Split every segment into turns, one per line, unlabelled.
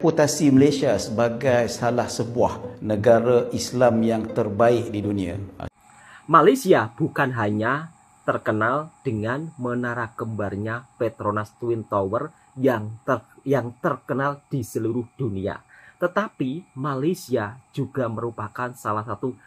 Reputasi Malaysia sebagai salah sebuah negara Islam yang terbaik di dunia.
Malaysia bukan hanya terkenal dengan menara kembarnya Petronas Twin Tower yang terkenal di seluruh dunia. Tetapi Malaysia juga merupakan salah satu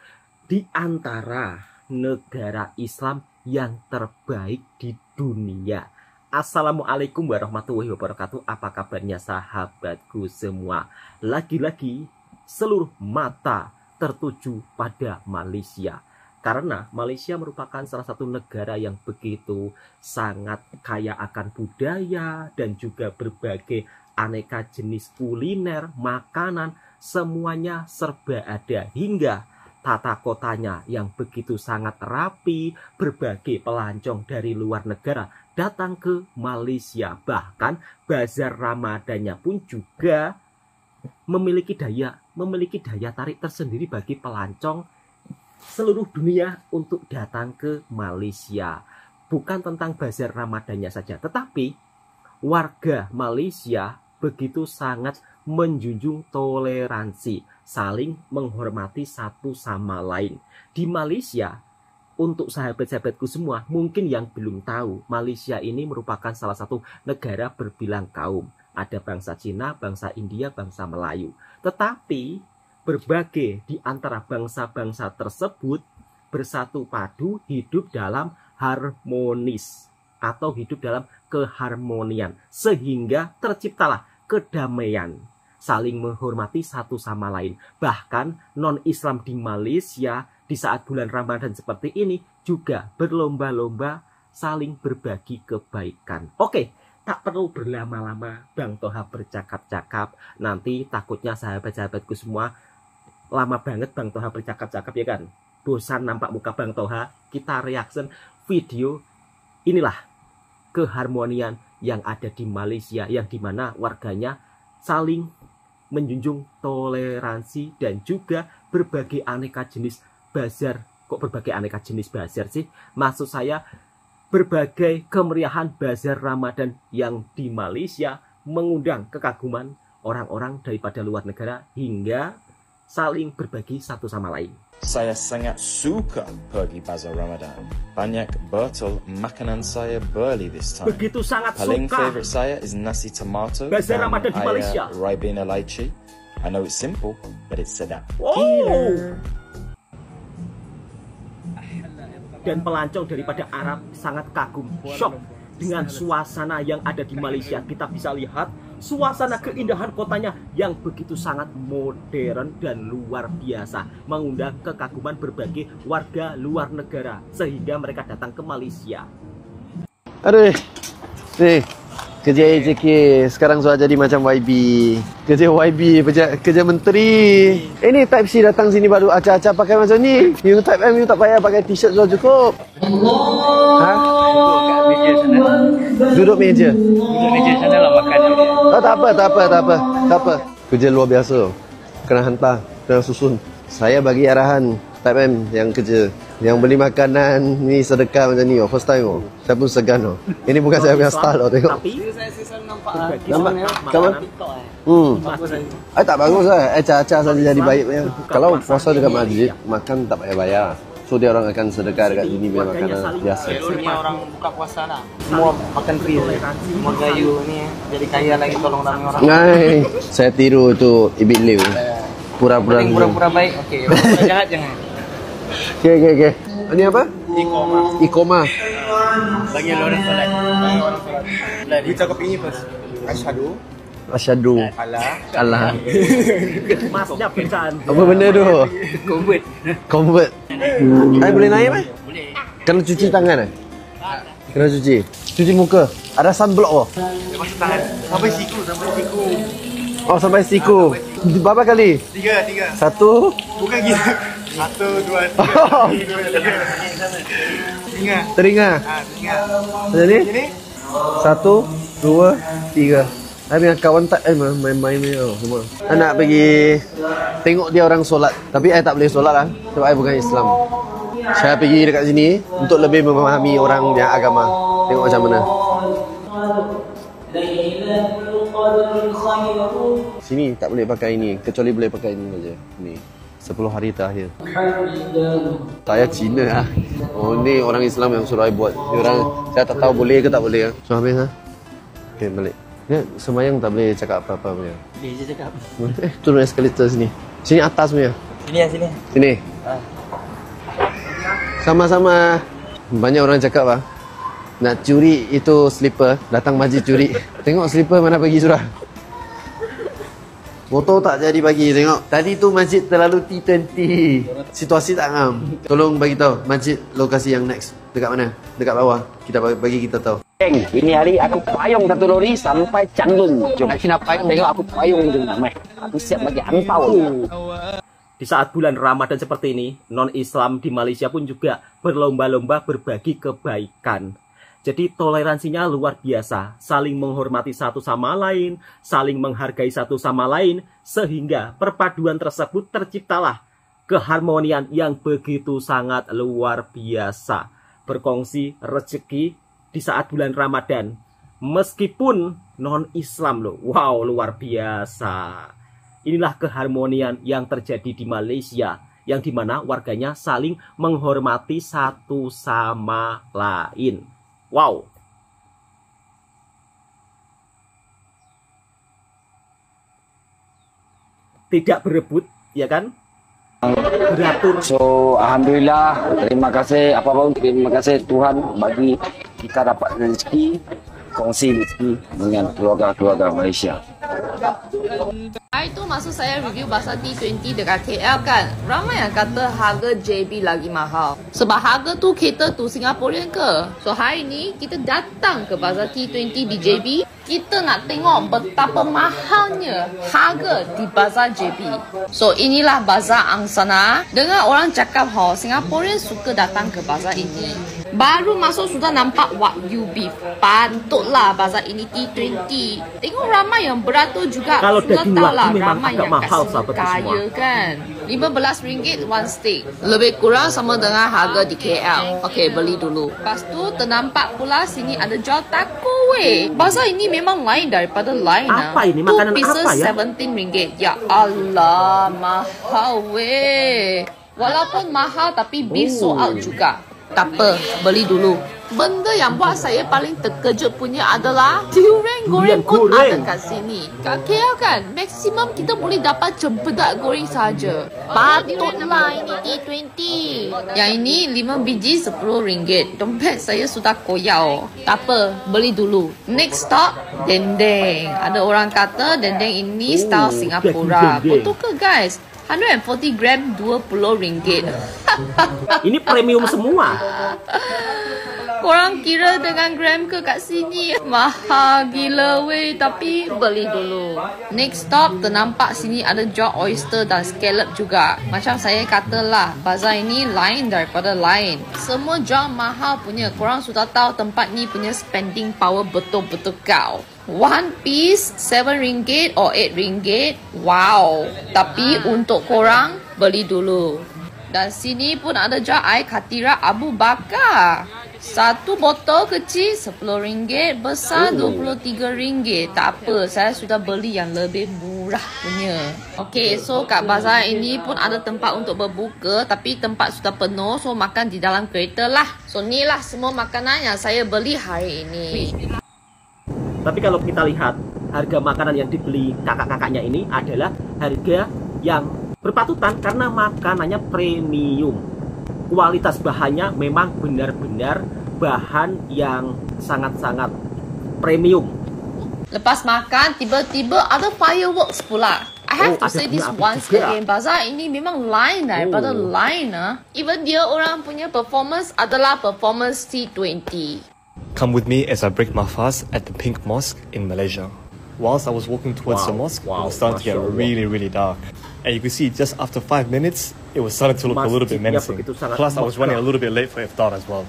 di antara negara Islam yang terbaik di dunia. Assalamualaikum warahmatullahi wabarakatuh. Apa kabarnya sahabatku semua? Lagi-lagi seluruh mata tertuju pada Malaysia. Karena Malaysia merupakan salah satu negara yang begitu sangat kaya akan budaya dan juga berbagai aneka jenis kuliner, makanan, semuanya serba ada. Hingga tata kotanya yang begitu sangat rapi, berbagai pelancong dari luar negara datang ke Malaysia. Bahkan bazar Ramadannya pun juga memiliki daya tarik tersendiri bagi pelancong seluruh dunia untuk datang ke Malaysia. Bukan tentang bazar Ramadannya saja, tetapi warga Malaysia begitu sangat menjunjung toleransi, saling menghormati satu sama lain. Di Malaysia, untuk sahabat-sahabatku semua, mungkin yang belum tahu, Malaysia ini merupakan salah satu negara berbilang kaum. Ada bangsa Cina, bangsa India, bangsa Melayu. Tetapi berbagai di antara bangsa-bangsa tersebut bersatu padu hidup dalam harmonis atau hidup dalam keharmonian, sehingga terciptalah kedamaian, saling menghormati satu sama lain. Bahkan non-Islam di Malaysia di saat bulan Ramadan seperti ini juga berlomba-lomba saling berbagi kebaikan. Oke, tak perlu berlama-lama Bang Toha bercakap-cakap. Nanti takutnya sahabat-sahabatku semua lama banget Bang Toha bercakap-cakap, ya kan? Bosan nampak muka Bang Toha. Kita reaction video. Inilah keharmonian yang ada di Malaysia, yang dimana warganya saling menjunjung toleransi dan juga berbagai aneka jenis bazar. Kok berbagai aneka jenis bazar sih? Maksud saya berbagai kemeriahan bazar Ramadan yang di Malaysia mengundang kekaguman orang-orang daripada luar negara hingga saling berbagi satu sama lain.
Saya sangat suka pergi bazar Ramadan. Banyak betul makanan saya beli this time.
Begitu sangat
Paling
suka.
favorite saya is nasi tomato
bazar Ramadan di Malaysia.
Ribena lychee. I know it's simple, but it's sedap.
Oh. Dan pelancong daripada Arab sangat kagum, shock dengan suasana yang ada di Malaysia. Kita bisa lihat suasana keindahan kotanya yang begitu sangat modern dan luar biasa, mengundang kekaguman berbagai warga luar negara sehingga mereka datang ke Malaysia.
Aduh, nih kerja AJK sekarang sudah jadi macam YB. Kerja YB, kerja menteri. Ini Type C datang sini baru acah-acah pakai macam ni. You Type M, you tak payah pakai t-shirt sudah cukup. Ha? Duduk meja.
Duduk meja sana lah makan.
Oh, tak apa. Kerja luar biasa. Kena hantar, kena susun. Saya bagi arahan Type M yang kerja, yang beli makanan ni sedekah macam ni. First time oh. Saya pun segan oh. Ini bukan saya punya style oh, tengok.
Tapi
saya selalu nampak
Kamu? Tak bagus lah. Acah-acah saja jadi baik. Kalau puasa dekat masjid, makan tak payah bayar. So dia orang akan sedekah dekat sini biar makanan biasa.
Jalurnya orang buka puasa lah. Semua makan free. Semua gayu ni jadi kaya lagi tolong orang.
Ngai, saya tiru tu Ibit Liu. Pura-pura
baik. Okey, pura jahat jangan.
Okey. Ini apa? Iqomah.
Bagi orang solat.
We cakap ini first.
Asyhadu Allah.
masnya pecahan.
Apa benda tu? Convert. Boleh naik apa?
Boleh.
Kena cuci tangan Kena cuci. Cuci muka. Ada sunblock oh.
Lepas tangan sampai siku.
Oh, sampai siku. Berapa kali?
3.
Satu.
Bukan gitu. 1, 2, 3.
Teringat.
Teringat.
Macam ni? Satu, dua, tiga. Saya dengan kawan tak main-main ni semua. Saya nak pergi tengok dia orang solat. Tapi saya tak boleh solat lah sebab saya bukan Islam. Saya pergi dekat sini untuk lebih memahami orang yang agama. Tengok macam mana. Sini tak boleh pakai ini, kecuali boleh pakai ini saja. Ni 10 hari terakhir. Tak payah Cina lah. Oh ni orang Islam yang suruh I buat. Dia orang, saya tak tahu boleh ke tak boleh. So habis ha? Okay, balik. Ni sembahyang tak boleh cakap apa-apa punya.
Boleh je cakap.
Turun eskalator sini. Sini atas punya.
Sini ya, sini.
Sini. Sama-sama. Banyak orang cakap lah, nak curi itu slipper, datang masjid curi. Tengok slipper mana pergi surah. Motor tak jadi bagi, tengok. Tadi tu masjid terlalu T20. Situasi tak ngam. Tolong bagi tahu masjid lokasi yang next. Dekat mana? Dekat bawah. Kita bagi kita tahu.
Ini hari aku payung satu lori sampai Canggung. Jom sini payung, tengok aku payung dengan meh. Aku siap bagi angpau.
Di saat bulan Ramadan seperti ini, non-Islam di Malaysia pun juga berlomba-lomba berbagi kebaikan. Jadi toleransinya luar biasa, saling menghormati satu sama lain, saling menghargai satu sama lain, sehingga perpaduan tersebut terciptalah keharmonian yang begitu sangat luar biasa. Berkongsi rezeki di saat bulan Ramadan, meskipun non-Islam loh, wow luar biasa. Inilah keharmonian yang terjadi di Malaysia, yang dimana warganya saling menghormati satu sama lain. Wow. Tidak berebut, ya kan? Beratur.
So, alhamdulillah, terima kasih terima kasih Tuhan bagi kita dapat rezeki, kongsi rezeki dengan keluarga-keluarga Malaysia.
Itu maksud saya review Bazaar T20 dekat KL kan. Ramai yang kata harga JB lagi mahal. Sebab harga tu cater to Singaporean ke? So hari ni kita datang ke Bazaar T20 di JB. Kita nak tengok betapa mahalnya harga di Bazaar JB. So inilah Bazaar Angsana. Dengar orang cakap Singaporean suka datang ke Bazaar ini. Baru masuk sudah nampak Wagyu beef. Patutlah Bazaar ini T20. Tengok ramai yang beratur juga.
Kalau
sudah
daging
tahu
Wagyu memang
ramai
agak
yang
mahal
kasih
sahabat
kaya
semua.
kan. RM15 one steak. Lebih kurang sama dengan harga di KL. Okey, beli dulu. Lepas tu ternampak pula sini ada jual taco weh. Bazaar ini memang lain daripada lain.
Apa ini? Makanan
2 pieces
apa ya?
RM17. Ya Allah, mahal weh. Walaupun mahal tapi beef sold out juga. Tak apa, beli dulu. Benda yang buat saya paling terkejut punya adalah durian goreng pun ada kat sini. Kat KL kan, maksimum kita boleh dapat cempedak goreng saja. Patutlah ini T20. Yang ini 5 biji RM10. Dompet saya sudah koyau. Tak apa, beli dulu. Next stop, dendeng. Ada orang kata dendeng ini style Singapura. Betul ke guys? 140 gram RM20.
Ini premium semua.
Korang kira dengan gram ke kat sini? Mahal gila weh. Tapi beli dulu. Next stop, ternampak sini ada jual oyster dan scallop juga. Macam saya katalah, bazar ini lain daripada lain. Semua jual mahal punya. Korang sudah tahu tempat ni punya spending power betul-betul kau. One piece RM7 or RM8. Wow. Tapi untuk korang, beli dulu. Dan sini pun ada jual air Katira Abu Bakar. Satu botol kecil RM10, besar RM23. Tak apa, saya sudah beli yang lebih murah punya. Okey, so kat bazar ini pun ada tempat untuk berbuka, tapi tempat sudah penuh, so makan di dalam kereta lah. So ni lah semua makanan yang saya beli hari ini.
Tapi kalau kita lihat harga makanan yang dibeli kakak-kakaknya ini adalah harga yang berpatutan karena makanannya premium. Kualitas bahannya memang benar-benar bahan yang sangat-sangat premium.
Lepas makan, tiba-tiba ada fireworks pula. I have to say this once again. Bazar ini memang lain daripada lain. Even dia orang punya performance adalah performance T20.
Come with me as I break my fast at the Pink Mosque in Malaysia. Whilst I was walking towards the mosque, it was starting to get really, really dark. And you can see just after 5 minutes, it was starting to look a little bit menacing. Plus, I was running a little bit late for iftar as well.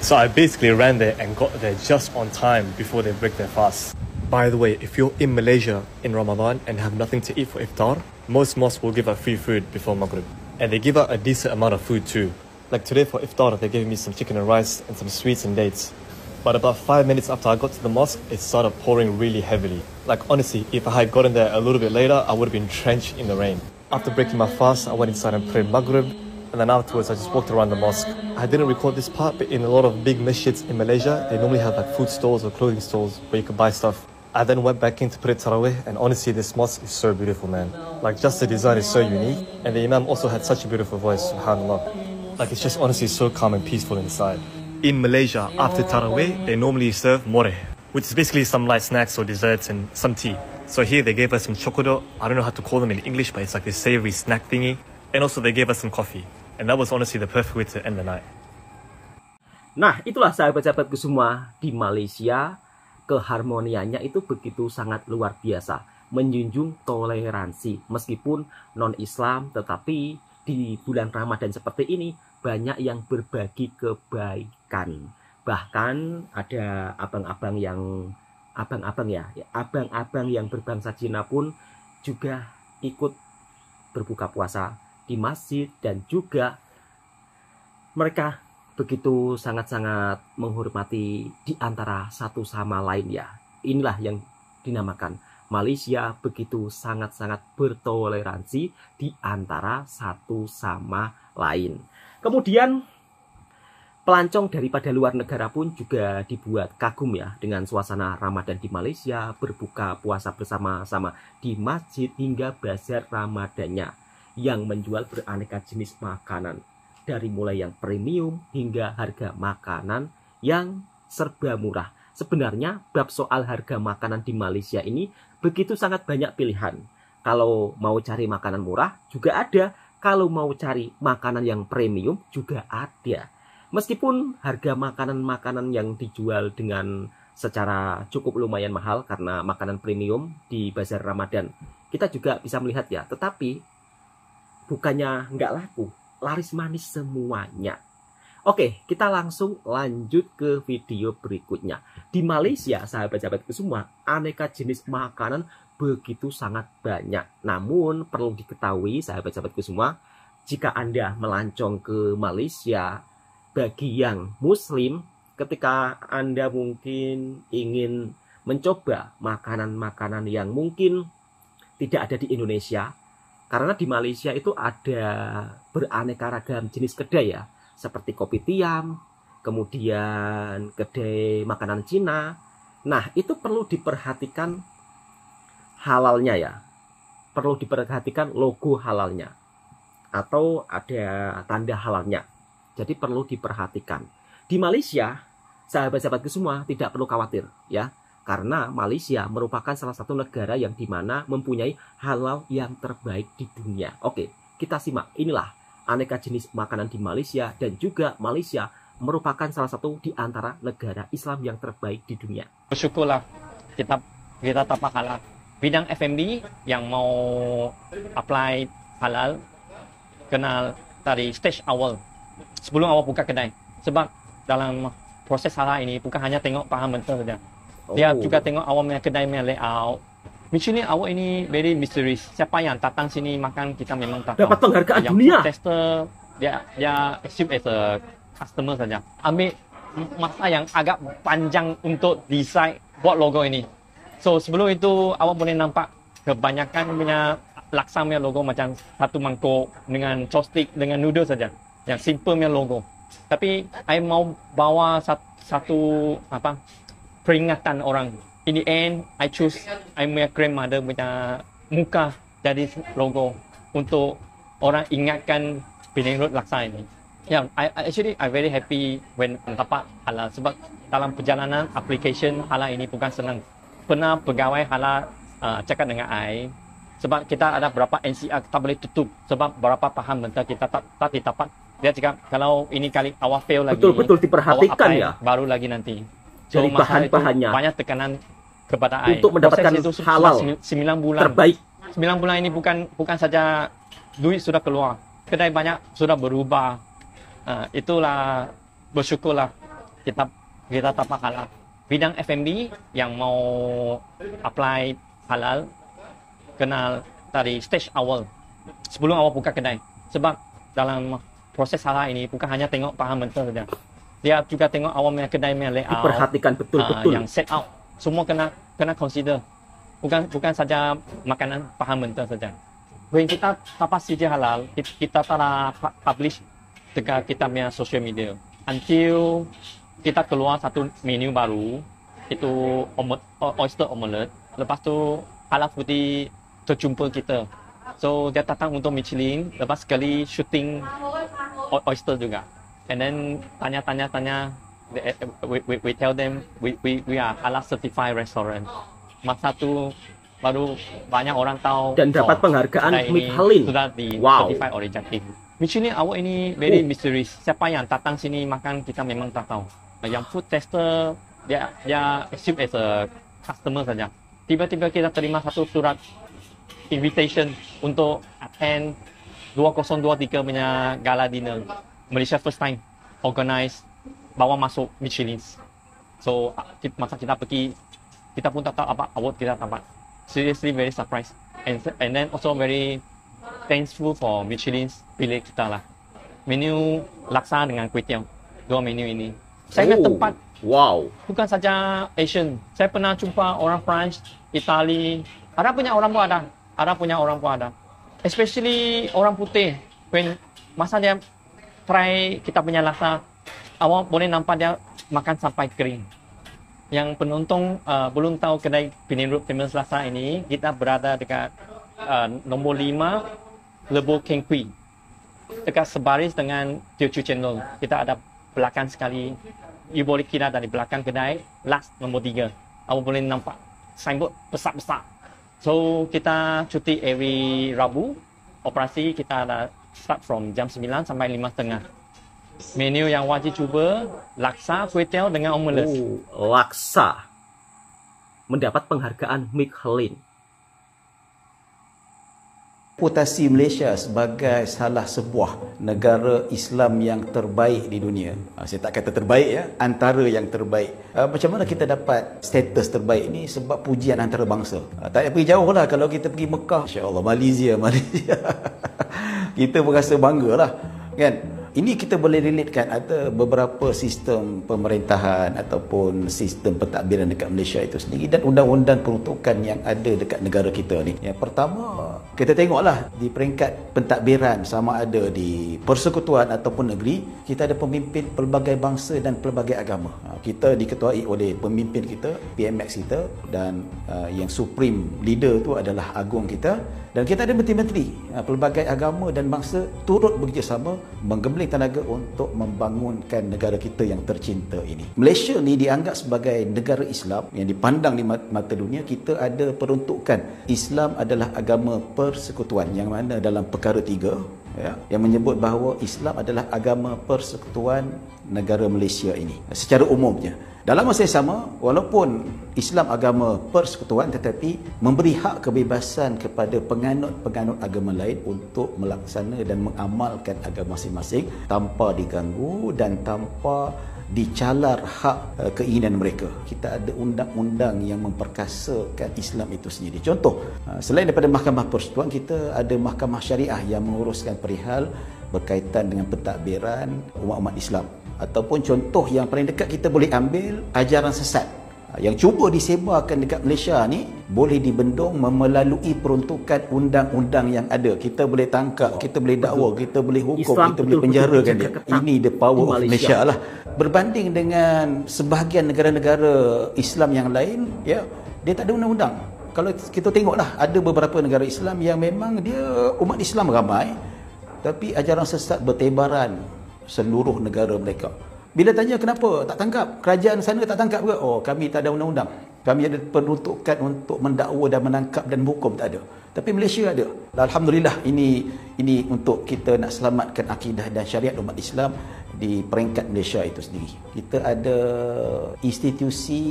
So I basically ran there and got there just on time before they break their fast. By the way, if you're in Malaysia in Ramadan and have nothing to eat for iftar, most mosques will give out free food before Maghrib. And they give out a decent amount of food too. Like today for iftar, they gave me some chicken and rice and some sweets and dates. But about 5 minutes after I got to the mosque, it started pouring really heavily. Like honestly, if I had gotten there a little bit later, I would have been drenched in the rain. After breaking my fast, I went inside and prayed Maghrib. And then afterwards, I just walked around the mosque. I didn't record this part, but in a lot of big masjids in Malaysia, they normally have like food stores or clothing stores where you can buy stuff. I then went back in to pray Tarawih, and honestly, this mosque is so beautiful, man. Like just the design is so unique, and the Imam also had such a beautiful voice, subhanAllah. Like it's just honestly so calm and peaceful inside. In Malaysia, after Tarawih, they normally serve moreh, which is basically some light snacks or desserts and some tea. So here they gave us some chocolate. I don't know how to call them in English, but it's like this savory snack thingy. And also they gave us some coffee. And that was honestly the perfect way to end the night.
Nah, itulah sahabat-sahabatku semua, di Malaysia keharmoniannya itu begitu sangat luar biasa, menjunjung toleransi meskipun non-Islam, tetapi di bulan Ramadan seperti ini banyak yang berbagi kebaikan. Bahkan ada abang-abang yang berbangsa Cina pun juga ikut berbuka puasa di masjid, dan juga mereka begitu sangat-sangat menghormati di antara satu sama lain ya. Inilah yang dinamakan Malaysia begitu sangat-sangat bertoleransi di antara satu sama lain. Kemudian pelancong daripada luar negara pun juga dibuat kagum ya dengan suasana Ramadan di Malaysia, berbuka puasa bersama-sama di masjid hingga bazar Ramadannya yang menjual beraneka jenis makanan, dari mulai yang premium hingga harga makanan yang serba murah. Sebenarnya bab soal harga makanan di Malaysia ini begitu sangat banyak pilihan. Kalau mau cari makanan murah juga ada, kalau mau cari makanan yang premium juga ada. Meskipun harga makanan-makanan yang dijual dengan secara cukup lumayan mahal karena makanan premium di bazar Ramadan, kita juga bisa melihat ya, tetapi bukannya nggak laku, laris manis semuanya. Oke, kita langsung lanjut ke video berikutnya. Di Malaysia, sahabat-sahabatku semua, aneka jenis makanan begitu sangat banyak. Namun perlu diketahui sahabat-sahabatku semua, jika Anda melancong ke Malaysia, bagi yang Muslim, ketika Anda mungkin ingin mencoba makanan-makanan yang mungkin tidak ada di Indonesia, karena di Malaysia itu ada beraneka ragam jenis kedai ya, seperti kopi tiam, kemudian kedai makanan Cina. Nah, itu perlu diperhatikan halalnya ya. Perlu diperhatikan logo halalnya. Atau ada tanda halalnya. Jadi perlu diperhatikan. Di Malaysia, sahabat-sahabatku semua tidak perlu khawatir ya. Karena Malaysia merupakan salah satu negara yang dimana mempunyai halal yang terbaik di dunia. Oke, kita simak. Inilah aneka jenis makanan di Malaysia, dan juga Malaysia merupakan salah satu di antara negara Islam yang terbaik di dunia.
Bersyukurlah kita tapak halal. Bidang F&B yang mau apply halal, kenal dari stage awal sebelum awak buka kedai. Sebab dalam proses halal ini bukan hanya tengok paham mentah saja. Dia juga tengok awak punya kedai punya layout. Misalnya awak ini very mysterious. Siapa yang datang sini makan, kita memang tak tahu.
Dapat penghargaan
yang
dunia.
Tester dia assume as a customer saja. Ambil masa yang agak panjang untuk decide buat logo ini. So sebelum itu awak boleh nampak kebanyakan punya laksa punya logo macam satu mangkuk dengan chopstick dengan noodle saja. Yang simple punya logo. Tapi I mau bawa satu peringatan orang. In the end, I choose I punya grandmother punya muka jadi logo untuk orang ingatkan Penang Road laksa ini. Yeah, I very happy when dapat halal, sebab dalam perjalanan application halal ini bukan senang. Pernah pegawai halal cakap dengan I, sebab kita ada berapa NCR kita boleh tutup sebab berapa paham mentah kita tak dapat. Dia cakap kalau ini kali awak fail lagi,
betul diperhatikan ya,
baru lagi nanti.
So, dari bahan-bahannya
banyak tekanan kepada I
untuk mendapatkan
itu
halal
9 bulan
terbaik.
9 bulan ini bukan saja duit sudah keluar, kedai banyak sudah berubah. Itulah bersyukurlah kita tapak halal. Bidang F&B yang mau apply halal, kenal dari stage awal sebelum awak buka kedai. Sebab dalam proses halal ini bukan hanya tengok paham mentah saja. Dia juga tengok awak punya kedai punya layout.
Diperhatikan betul-betul.
Yang set out. Semua kena consider. Bukan saja makanan bahan mentah saja. When kita tapas CJ halal, kita tak publish dekat kita punya social media. Until kita keluar satu menu baru, itu oyster omelette. Lepas tu halal putih terjumpa kita. So dia datang untuk Michelin, lepas sekali shooting oyster juga. And then tanya, we tell them we are halal certified restaurant. Masa tu baru banyak orang tahu
dan dapat penghargaan Michelin.
Sudah di
Wow.
certified origin. Michelin awak ini very mysterious. Siapa yang datang sini makan kita memang tak tahu. Yang food tester dia assume as a customer saja. Tiba-tiba kita terima satu surat invitation untuk attend 2023 punya gala dinner. Malaysia first time organize bawa masuk Michelin. So masa kita pergi, kita pun tak tahu apa award kita dapat. Seriously very surprised and then also very thankful for Michelin pilih kita lah. Menu laksa dengan kuih tiaw, dua menu ini. Saya ingat tempat bukan saja Asian. Saya pernah jumpa orang France, Itali, Arab punya orang pun ada. Especially orang putih. When masa dia try kita punya laksa, awak boleh nampak dia makan sampai kering. Yang penonton belum tahu kedai Penang Road Famous Laksa ini, kita berada dekat nombor 5 Lebo Keng Kui, dekat sebaris dengan Teochew Channel. Kita ada belakang sekali. You boleh kira dari belakang kedai, last nombor 3. Awak boleh nampak signboard besar-besar. So kita cuti every Rabu. Operasi kita ada start from jam 9 sampai 5.30. Menu yang wajib cuba, laksa, kuih tiaw dengan omelette.
Laksa mendapat penghargaan Michelin.
Reputasi Malaysia sebagai salah sebuah negara Islam yang terbaik di dunia. Saya tak kata terbaik ya, antara yang terbaik. Macam mana kita dapat status terbaik ni? Sebab pujian antarabangsa. Tak payah pergi jauh lah, kalau kita pergi Mekah, insya-Allah Malaysia. Kita berasa bangga lah, kan? Ini kita boleh relatekan, ada beberapa sistem pemerintahan ataupun sistem pentadbiran dekat Malaysia itu sendiri dan undang-undang peruntukan yang ada dekat negara kita ni. Yang pertama, kita tengoklah di peringkat pentadbiran, sama ada di persekutuan ataupun negeri, kita ada pemimpin pelbagai bangsa dan pelbagai agama. Kita diketuai oleh pemimpin kita, PMX kita, dan yang supreme leader tu adalah agung kita. Dan kita ada menteri-menteri pelbagai agama dan bangsa turut bekerjasama menggembling tenaga untuk membangunkan negara kita yang tercinta ini. Malaysia ni dianggap sebagai negara Islam yang dipandang di mata dunia. Kita ada peruntukan Islam adalah agama persekutuan, yang mana dalam perkara 3 ya, yang menyebut bahawa Islam adalah agama persekutuan negara Malaysia ini secara umumnya. Dalam masa yang sama, walaupun Islam agama persekutuan, tetapi memberi hak kebebasan kepada penganut-penganut agama lain untuk melaksana dan mengamalkan agama masing-masing tanpa diganggu dan tanpa dicalar hak keinginan mereka. Kita ada undang-undang yang memperkasakan Islam itu sendiri. Contoh, selain daripada mahkamah persekutuan, kita ada mahkamah syariah yang menguruskan perihal berkaitan dengan pentadbiran umat-umat Islam. Ataupun contoh yang paling dekat kita boleh ambil, ajaran sesat yang cuba disebarkan dekat Malaysia ni boleh dibendung melalui peruntukan undang-undang yang ada. Kita boleh tangkap, kita boleh dakwa, kita boleh hukum, Islam kita boleh penjarakan dia. Ini the power of Malaysia lah. Berbanding dengan sebahagian negara-negara Islam yang lain, ya, dia tak ada undang-undang. Kalau kita tengoklah, ada beberapa negara Islam yang memang dia umat Islam ramai, tapi ajaran sesat bertebaran seluruh negara mereka. Bila tanya kenapa tak tangkap, kerajaan sana tak tangkap ke? Oh, kami tak ada undang-undang. Kami ada peruntukan untuk mendakwa dan menangkap dan menghukum, tak ada. Tapi Malaysia ada. Alhamdulillah, ini untuk kita nak selamatkan akidah dan syariat umat Islam di peringkat Malaysia itu sendiri. Kita ada institusi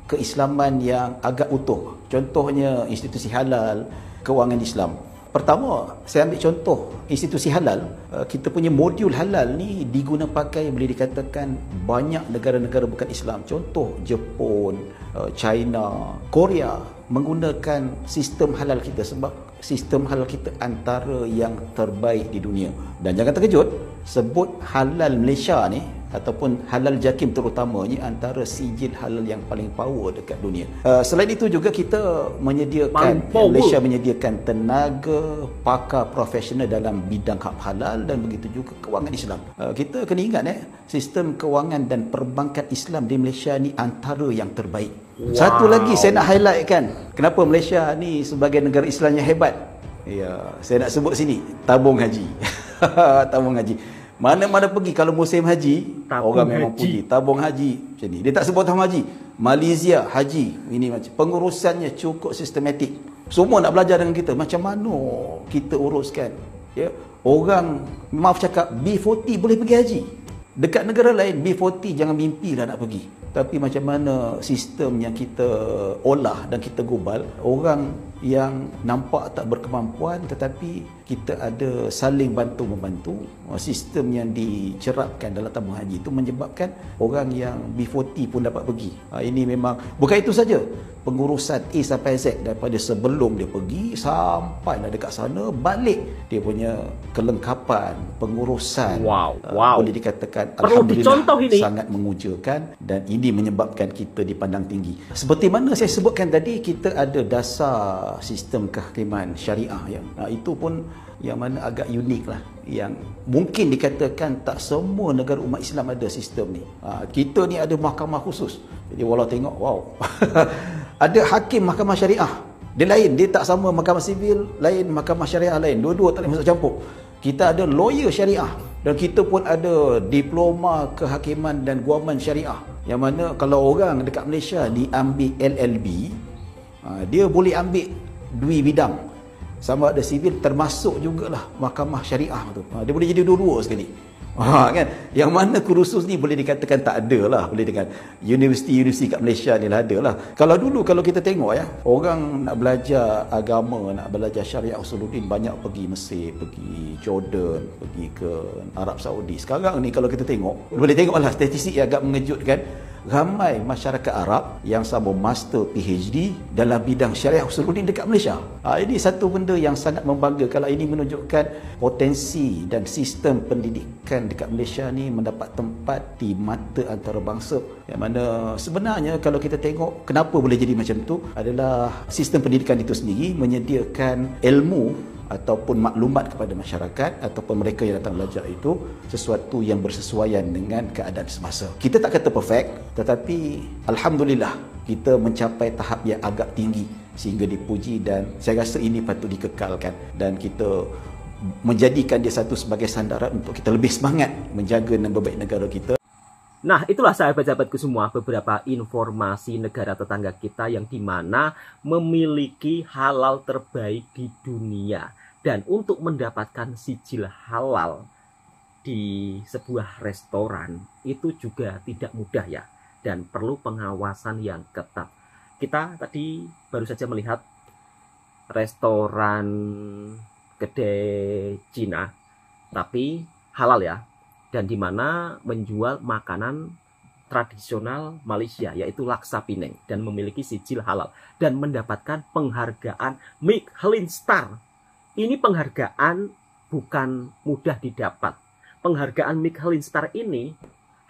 keislaman yang agak utuh. Contohnya institusi halal, kewangan Islam. Pertama, saya ambil contoh institusi halal. Kita punya modul halal ni diguna pakai, boleh dikatakan banyak negara-negara bukan Islam. Contoh Jepun, China, Korea menggunakan sistem halal kita sebab sistem halal kita antara yang terbaik di dunia. Dan jangan terkejut, sebut halal Malaysia ni ataupun halal jakim terutamanya antara sijil halal yang paling power dekat dunia. Selain itu juga kita menyediakan, Malaysia menyediakan tenaga pakar profesional dalam bidang hak halal dan begitu juga kewangan Islam. Kita kena ingat sistem kewangan dan perbankan Islam di Malaysia ni antara yang terbaik. Satu lagi saya nak highlightkan kenapa Malaysia ni sebagai negara Islam yang hebat. Ya, saya nak sebut sini, tabung haji. Tabung haji. Mana-mana pergi kalau musim haji, orang memang puji tabung haji macam ni. Dia tak sebut tabung haji. Malaysia haji ini macam pengurusannya cukup sistematik. Semua nak belajar dengan kita macam mana kita uruskan. Ya, orang maaf cakap B40 boleh pergi haji. Dekat negara lain B40 jangan mimpilah nak pergi. Tapi macam mana sistem yang kita olah dan kita gubal, orang yang nampak tak berkemampuan tetapi kita ada saling bantu-membantu. Sistem yang dicerapkan dalam tabung haji itu menyebabkan orang yang B40 pun dapat pergi. Ini memang bukan itu saja. Pengurusan A sampai Z daripada sebelum dia pergi sampai dah dekat sana balik, dia punya kelengkapan pengurusan boleh dikatakan
perlu dicontoh ini,
sangat mengujakan dan ini menyebabkan kita dipandang tinggi. Seperti mana saya sebutkan tadi, kita ada dasar sistem kehakiman syariah ya. Itu pun yang mana agak unik lah, yang mungkin dikatakan tak semua negara umat Islam ada sistem ni. Kita ni ada mahkamah khusus. Jadi walau tengok, wow. Ada hakim mahkamah syariah. Dia lain, dia tak sama mahkamah sivil, lain mahkamah syariah lain. Dua-dua tak boleh masuk campur. Kita ada lawyer syariah dan kita pun ada diploma kehakiman dan guaman syariah. Yang mana kalau orang dekat Malaysia ni ambil LLB, dia boleh ambil dua bidang. Sama ada sivil termasuk jugalah mahkamah syariah tu. Dia boleh jadi dua-dua sekali. Kan? Yang mana kursus ni boleh dikatakan tak ada lah. Boleh dengan universiti-universiti kat Malaysia ni lah ada lah. Kalau dulu kalau kita tengok ya, orang nak belajar agama, nak belajar syariah usuluddin banyak pergi Mesir, pergi Jordan, pergi ke Arab Saudi. Sekarang ni kalau kita tengok, boleh tengok lah statistik yang agak mengejutkan. Ramai masyarakat Arab yang sama master PhD dalam bidang syariah usuluddin dekat Malaysia. Ini satu benda yang sangat membanggakan. Kalau ini menunjukkan potensi dan sistem pendidikan dekat Malaysia ni mendapat tempat di mata antarabangsa. Yang mana sebenarnya kalau kita tengok kenapa boleh jadi macam tu adalah sistem pendidikan itu sendiri menyediakan ilmu ataupun maklumat kepada masyarakat ataupun mereka yang datang belajar itu sesuatu yang bersesuaian dengan keadaan semasa. Kita tak kata perfect, tetapi alhamdulillah kita mencapai tahap yang agak tinggi sehingga dipuji dan saya rasa ini patut dikekalkan dan kita menjadikan dia satu sebagai sandaran untuk kita lebih semangat menjaga nama baik negara kita.
Nah, itulah sahabat-sahabatku semua beberapa informasi negara tetangga kita yang dimana memiliki halal terbaik di dunia. Dan untuk mendapatkan sijil halal di sebuah restoran itu juga tidak mudah ya. Dan perlu pengawasan yang ketat. Kita tadi baru saja melihat restoran kedai Cina, tapi halal ya. Dan di mana menjual makanan tradisional Malaysia yaitu laksa Pinang dan memiliki sijil halal dan mendapatkan penghargaan Michelin Star. Ini penghargaan bukan mudah didapat. Penghargaan Michelin Star ini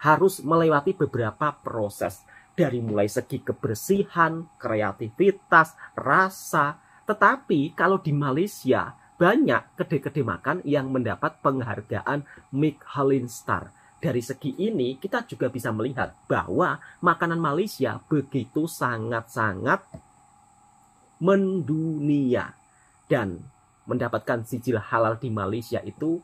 harus melewati beberapa proses dari mulai segi kebersihan, kreativitas, rasa. Tetapi kalau di Malaysia banyak kedai-kedai makan yang mendapat penghargaan Michelin Star. Dari segi ini kita juga bisa melihat bahwa makanan Malaysia begitu sangat-sangat mendunia. Dan mendapatkan sijil halal di Malaysia itu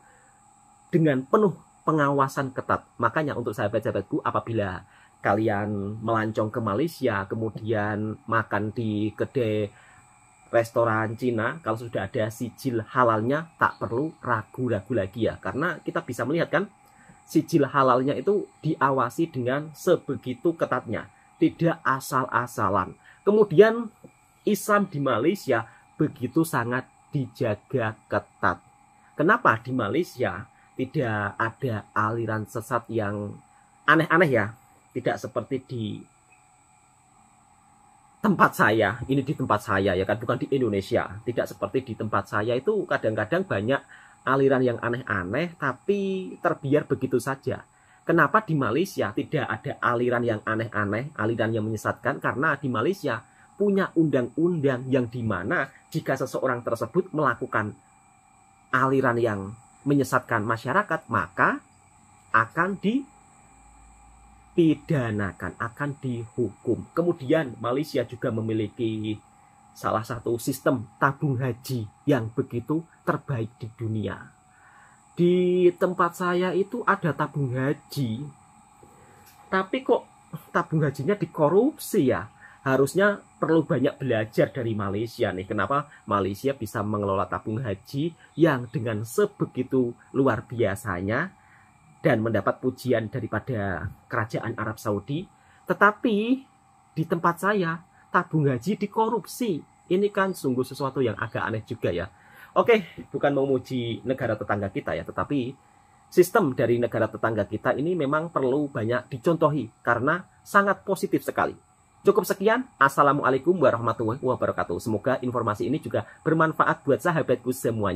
dengan penuh pengawasan ketat. Makanya untuk sahabat-sahabatku apabila kalian melancong ke Malaysia kemudian makan di kedai restoran Cina, kalau sudah ada sijil halalnya tak perlu ragu-ragu lagi ya. Karena kita bisa melihat kan sijil halalnya itu diawasi dengan sebegitu ketatnya. Tidak asal-asalan. Kemudian Islam di Malaysia begitu sangat dijaga ketat. Kenapa di Malaysia tidak ada aliran sesat yang aneh-aneh ya? Tidak seperti di tempat saya, ini di tempat saya ya kan, bukan di Indonesia. Tidak seperti di tempat saya itu kadang-kadang banyak aliran yang aneh-aneh tapi terbiar begitu saja. Kenapa di Malaysia tidak ada aliran yang aneh-aneh, aliran yang menyesatkan? Karena di Malaysia punya undang-undang yang dimana jika seseorang tersebut melakukan aliran yang menyesatkan masyarakat, maka akan dipidanakan, akan dihukum. Kemudian Malaysia juga memiliki salah satu sistem tabung haji yang begitu terbaik di dunia. Di tempat saya itu ada tabung haji, tapi kok tabung hajinya dikorupsi ya? Harusnya perlu banyak belajar dari Malaysia nih. Kenapa Malaysia bisa mengelola tabung haji yang dengan sebegitu luar biasanya dan mendapat pujian daripada kerajaan Arab Saudi. Tetapi di tempat saya tabung haji dikorupsi. Ini kan sungguh sesuatu yang agak aneh juga ya. Oke, bukan memuji negara tetangga kita ya, tetapi sistem dari negara tetangga kita ini memang perlu banyak dicontohi karena sangat positif sekali. Cukup sekian. Assalamualaikum warahmatullahi wabarakatuh. Semoga informasi ini juga bermanfaat buat sahabatku semuanya.